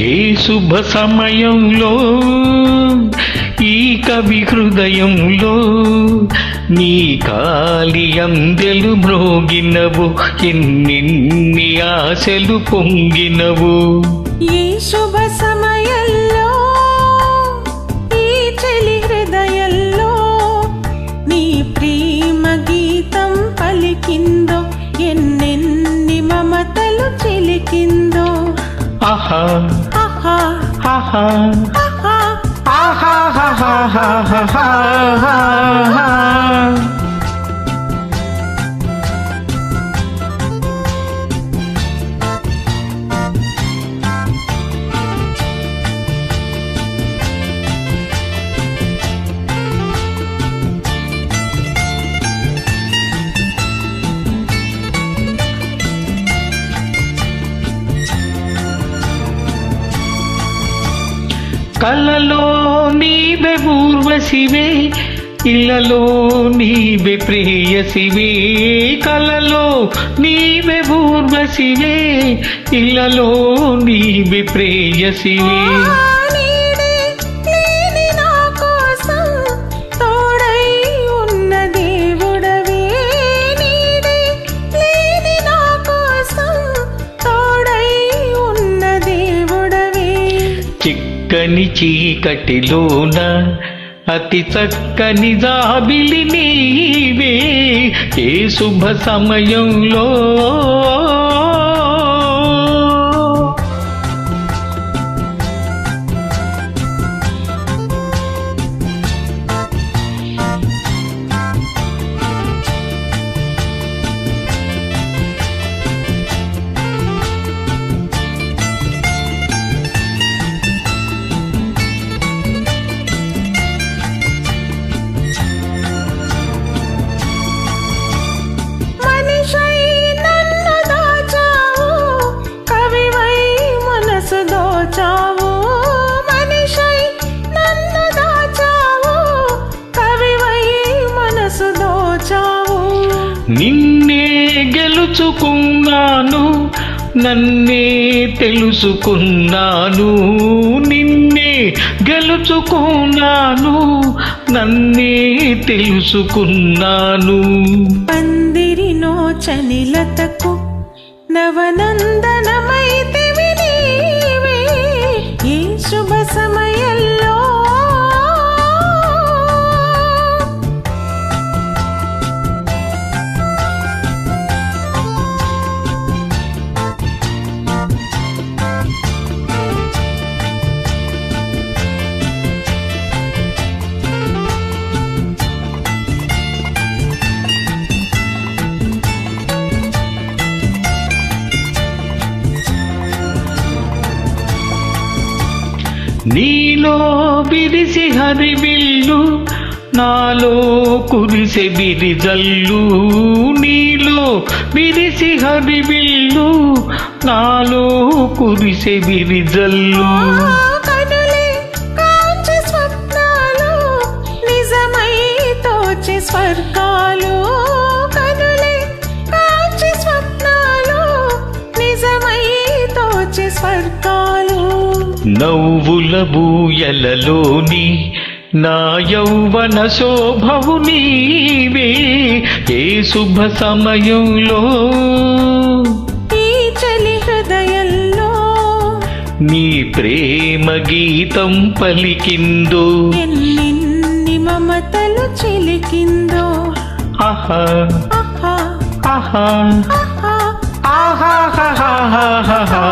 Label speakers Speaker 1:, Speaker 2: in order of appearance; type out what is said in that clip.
Speaker 1: ఏ శుభ సమయంలో ఈ కవి హృదయంలో నీ కాలి అందెలు మ్రోగినవు, ఎన్నిన్ని ఆశలు పొంగినవు.
Speaker 2: ఈ శుభ సమయంలో ఈ చెలి హృదయంలో నీ ప్రేమ గీతం పలికిందో, ఎన్నెన్ని మమతలు చిలికిందో.
Speaker 1: ఆహా
Speaker 2: ఆహా
Speaker 1: ఆహా
Speaker 2: ఆహా
Speaker 1: ఆహా. కలలో నీవే ఊర్వశివే, ఇళ్ళలో నీవే ప్రేయసివే. కలలో నీవే ఊర్వశివే, ఇళ్ళలో నీవే ప్రేయసివే. చిక్కని చీకటిలోన అతి చక్కని జాబిలి నీవే, ఏ శుభ సమయంలో. నిన్నే గెలుచుకున్నాను, నన్నే తెలుసుకున్నాను. నిన్నే గెలుచుకున్నాను, నన్నే తెలుసుకున్నాను.
Speaker 2: పందిరినో చనిలతకు నవనందనమైతివి నీవే, ఈ శుభ సమయంలో.
Speaker 1: నీలో విరిసి హరివిల్లు, నాలో కురిసె బిరిజల్లు. నీలో విరిసి హరివిల్లు, నాలో కురిసె బిరిజల్లు.
Speaker 2: కనులే కాంచి స్వప్నాలు, నిజమై తోచి స్వర్గాలు. కనులే కాంచి స్వప్నాలు, నిజమై తోచి స్వర్గాలు.
Speaker 1: నవ్వుల బూయలలోని నా యౌవన శోభవు నీవే, ఏ శుభ సమయంలో
Speaker 2: ఈ చలి హృదయంలో
Speaker 1: నీ ప్రేమ గీతం పలికిందో,
Speaker 2: ఎన్నిన్ని మమతలు చిలికిందో.
Speaker 1: ఆహా
Speaker 2: ఆహా
Speaker 1: ఆహా
Speaker 2: ఆహా
Speaker 1: ఆహా.